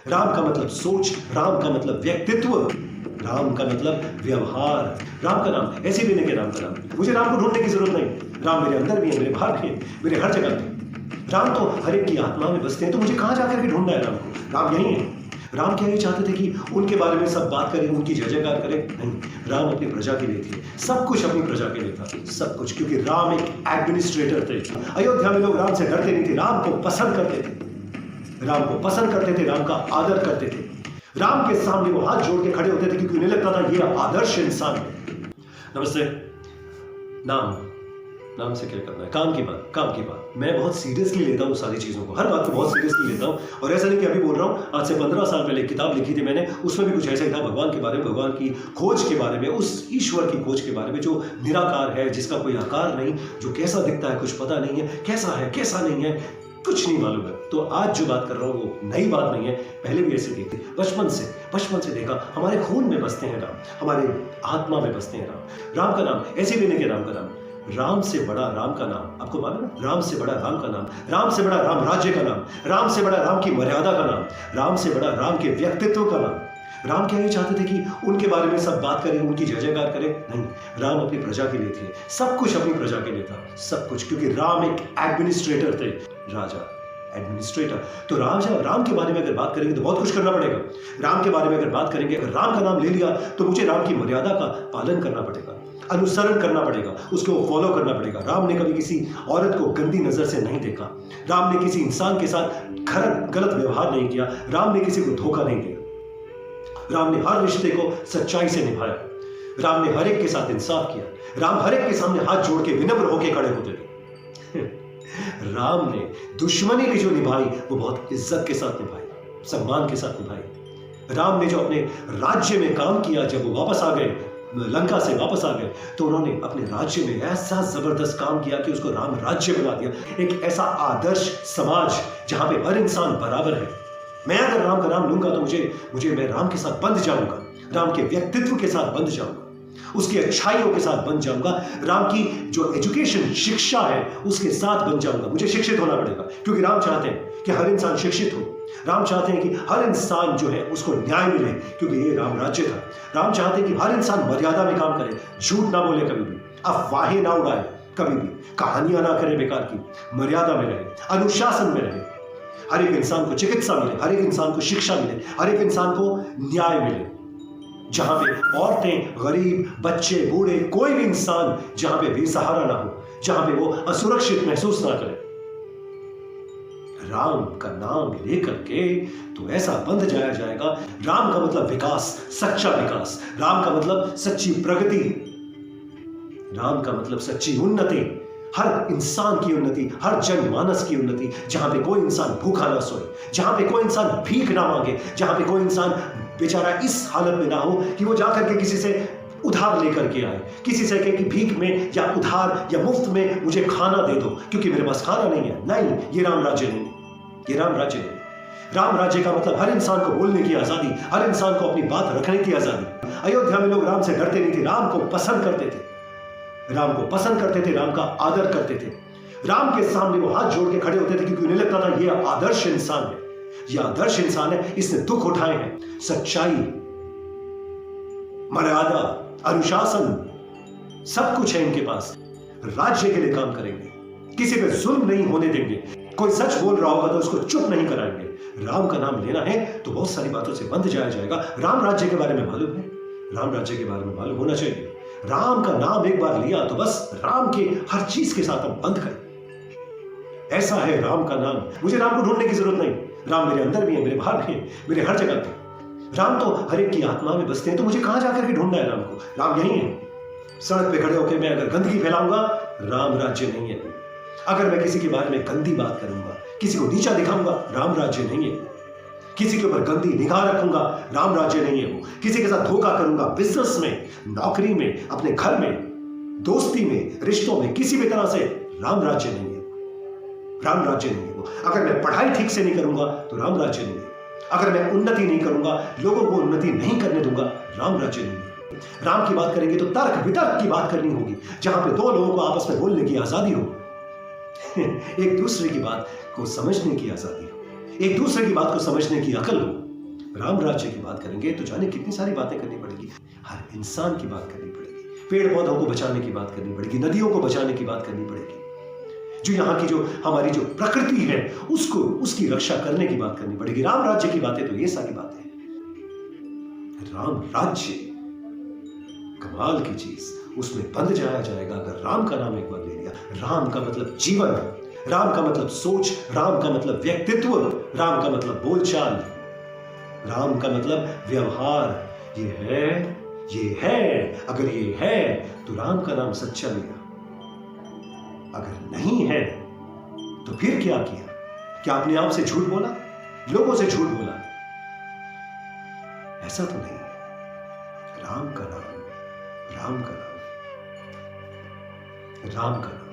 राम का मतलब सोच, राम का मतलब व्यक्तित्व, राम का मतलब व्यवहार। राम का नाम ऐसे भी नहीं कि राम का नाम, मुझे राम को ढूंढने की जरूरत नहीं। राम मेरे अंदर भी है, मेरे बाहर भी है, मेरे हर जगह पे। राम तो हर एक की आत्मा में बसते हैं, तो मुझे कहां जाकर के ढूंढना है राम को? राम यही है। राम क्या ये चाहते थे कि उनके बारे में सब बात करें, उनकी जय जयकार करें? नहीं, राम अपनी प्रजा के लिए थे, सब कुछ अपनी प्रजा के लिए था, सब कुछ, क्योंकि राम एक एडमिनिस्ट्रेटर थे। अयोध्या में लोग राम से डरते नहीं थे, राम को पसंद करते थे, राम को पसंद करते थे, राम का आदर करते थे। राम के सामने वो हाथ जोड़ के खड़े होते थे, क्योंकि उन्हें लगता था ये आदर्श इंसान है। नमस्ते। नाम से क्या करना है? काम की बात मैं बहुत सीरियसली लेता हूँ सारी चीज़ों को, हर बात को बहुत सीरियसली लेता हूँ। और ऐसा नहीं कि अभी बोल रहा हूँ, आज से 15 साल पहले एक किताब लिखी थी मैंने, उसमें भी कुछ ऐसा ही था, भगवान के बारे में, भगवान की खोज के बारे में, उस ईश्वर की खोज के बारे में जो निराकार है, जिसका कोई आकार नहीं, जो कैसा दिखता है कुछ पता नहीं है, कैसा है कैसा नहीं है कुछ नहीं मालूम है। तो आज जो बात कर रहा हूँ वो नई बात नहीं है, पहले भी ऐसे देखते, बचपन से देखा, हमारे खून में बसते हैं राम, हमारे आत्मा में बसते हैं राम। राम का नाम ऐसे भी नहीं कि राम का नाम, राम से बड़ा राम का नाम, आपको मालूम है? राम से बड़ा राम का नाम, राम से बड़ा राम राज्य का नाम, राम से बड़ा राम की मर्यादा का नाम, राम से बड़ा राम के व्यक्तित्व का नाम। राम क्या ये चाहते थे कि उनके बारे में सब बात करें, उनकी जय जयकार करें? नहीं, राम अपनी प्रजा के लिए थे, सब कुछ अपनी प्रजा के लिए था, सब कुछ, क्योंकि राम एक एडमिनिस्ट्रेटर थे, राजा, एडमिनिस्ट्रेटर। तो राम के बारे में अगर बात करेंगे तो बहुत कुछ करना पड़ेगा। राम के बारे में अगर बात करेंगे, अगर राम का नाम ले लिया तो मुझे राम की मर्यादा का पालन करना पड़ेगा, अनुसरण करना पड़ेगा, उसको फॉलो करना पड़ेगा। राम ने कभी किसी औरत को गंदी नजर से नहीं देखा, राम ने किसी इंसान के साथ गलत व्यवहार नहीं किया, राम ने किसी को धोखा नहीं दिया, राम ने हर रिश्ते को सच्चाई से निभाया, राम ने हर एक के साथ इंसाफ किया, राम हर एक के सामने हाथ जोड़ के विनम्र होकर खड़े होते थे। राम ने दुश्मनी भी जो निभाई वो बहुत इज्जत के साथ निभाई, सम्मान के साथ निभाई। राम ने जो अपने राज्य में काम किया, जब वो वापस आ गए, लंका से वापस आ गए, तो उन्होंने अपने राज्य में ऐसा जबरदस्त काम किया कि उसको राम राज्य बना दिया, एक ऐसा आदर्श समाज जहां पे हर इंसान बराबर है। मैं अगर राम का नाम लूंगा तो मुझे मैं राम के साथ बंध जाऊंगा, राम के व्यक्तित्व के साथ बंध जाऊंगा, उसकी अच्छाइयों के साथ बन जाऊंगा, राम की जो एजुकेशन शिक्षा है उसके साथ बन जाऊंगा। मुझे शिक्षित होना पड़ेगा, क्योंकि राम चाहते हैं कि हर इंसान शिक्षित हो, राम चाहते हैं कि हर इंसान जो है उसको न्याय मिले, क्योंकि ये राम राज्य था। राम चाहते हैं कि हर इंसान मर्यादा में काम करे, झूठ ना बोले कभी भी, अफवाहें ना उड़ाए कभी भी, कहानियां ना करे बेकार की, मर्यादा में रहे, अनुशासन में रहे, हर एक इंसान को चिकित्सा मिले, हर एक इंसान को शिक्षा मिले, हर एक इंसान को न्याय मिले, जहां पे औरतें, गरीब, बच्चे, बूढ़े, कोई भी इंसान जहां पे बेसहारा ना हो, जहां पे वो असुरक्षित महसूस ना करे। राम का नाम लेकर के तो ऐसा बंध जाया जाएगा। राम का मतलब विकास, सच्चा विकास, राम का मतलब सच्ची प्रगति, राम का मतलब सच्ची उन्नति, हर इंसान की उन्नति, हर जनमानस की उन्नति, जहां पे कोई इंसान भूखा ना सोए, जहां पे कोई इंसान भीख ना मांगे, जहां पे कोई इंसान बेचारा इस हालत में ना हो कि वो जाकर के किसी से उधार लेकर के आए, किसी से कहे कि भीख में या उधार या मुफ्त में मुझे खाना दे दो क्योंकि मेरे पास खाना नहीं है। नहीं, ये राम राज्य नहीं, ये राम राज्य नहीं। राम राज्य का मतलब हर इंसान को बोलने की आजादी, हर इंसान को अपनी बात रखने की आजादी। अयोध्या में लोग राम से डरते नहीं थे, राम को पसंद करते थे, राम को पसंद करते थे, राम का आदर करते थे। राम के सामने वो हाथ जोड़ के खड़े होते थे, क्योंकि उन्हें लगता था ये आदर्श इंसान है, ये आदर्श इंसान है, इसने दुख उठाए हैं, सच्चाई, मर्यादा, अनुशासन, सब कुछ है इनके पास। राज्य के लिए काम करेंगे, किसी पे जुल्म नहीं होने देंगे, कोई सच बोल रहा होगा तो उसको चुप नहीं कराएंगे। राम का नाम लेना है तो बहुत सारी बातों से बंध जाया जाएगा। राम राज्य के बारे में मालूम है, राम राज्य के बारे में मालूम होना चाहिए। राम का नाम एक बार लिया तो बस राम के हर चीज के साथ हम बंध करें। ऐसा है राम का नाम, मुझे राम को ढूंढने की जरूरत नहीं, राम मेरे अंदर भी है, मेरे बाहर भी है, मेरे हर जगह पे। राम तो हर एक की आत्मा में बसते हैं, तो मुझे कहां जाकर के ढूंढना है राम को? राम यही है। सड़क पे खड़े होकर मैं अगर गंदगी फैलाऊंगा, राम राज्य नहीं है। अगर मैं किसी के बारे में गंदी बात करूंगा, किसी को नीचा दिखाऊंगा, राम राज्य नहीं है। किसी के ऊपर गंदी निगाह रखूंगा, राम राज्य नहीं है वो। किसी के साथ धोखा करूंगा, बिजनेस में, नौकरी में, अपने घर में, दोस्ती में, रिश्तों में, किसी भी तरह से, राम राज्य नहीं है, राम राज्य नहीं है वो। अगर मैं पढ़ाई ठीक से नहीं करूंगा तो राम राज्य नहीं है। अगर मैं उन्नति नहीं करूंगा, लोगों को उन्नति नहीं करने दूंगा, राम राज्य नहीं है। राम की बात करेंगे तो तर्क वितर्क की बात करनी होगी, जहां पे दो लोगों को आपस में बोलने की आजादी हो, एक दूसरे की बात को समझने की आजादी हो, एक दूसरे की बात को समझने की अकल हो। राम राज्य की बात करेंगे तो जाने कितनी सारी बातें करनी पड़ेगी। हर इंसान की बात करनी पड़ेगी, पेड़ पौधों को बचाने की बात करनी पड़ेगी, नदियों को बचाने की बात करनी पड़ेगी, जो यहाँ की जो हमारी जो प्रकृति है उसको उसकी रक्षा करने की बात करनी पड़ेगी। राम राज्य की बातें तो ये सारी बातें हैं। राम राज्य कमाल की चीज, उसमें बंध जाया जाएगा अगर राम का नाम एक बार ले लिया। राम का मतलब जीवन, राम का मतलब सोच, राम का मतलब व्यक्तित्व, राम का मतलब बोलचाल, राम का मतलब व्यवहार। ये है, अगर ये है तो राम का नाम सच्चा लिया, अगर नहीं है तो फिर क्या किया? क्या अपने आप से झूठ बोला, लोगों से झूठ बोला? ऐसा तो नहीं है। राम का नाम, राम का नाम, राम का नाम।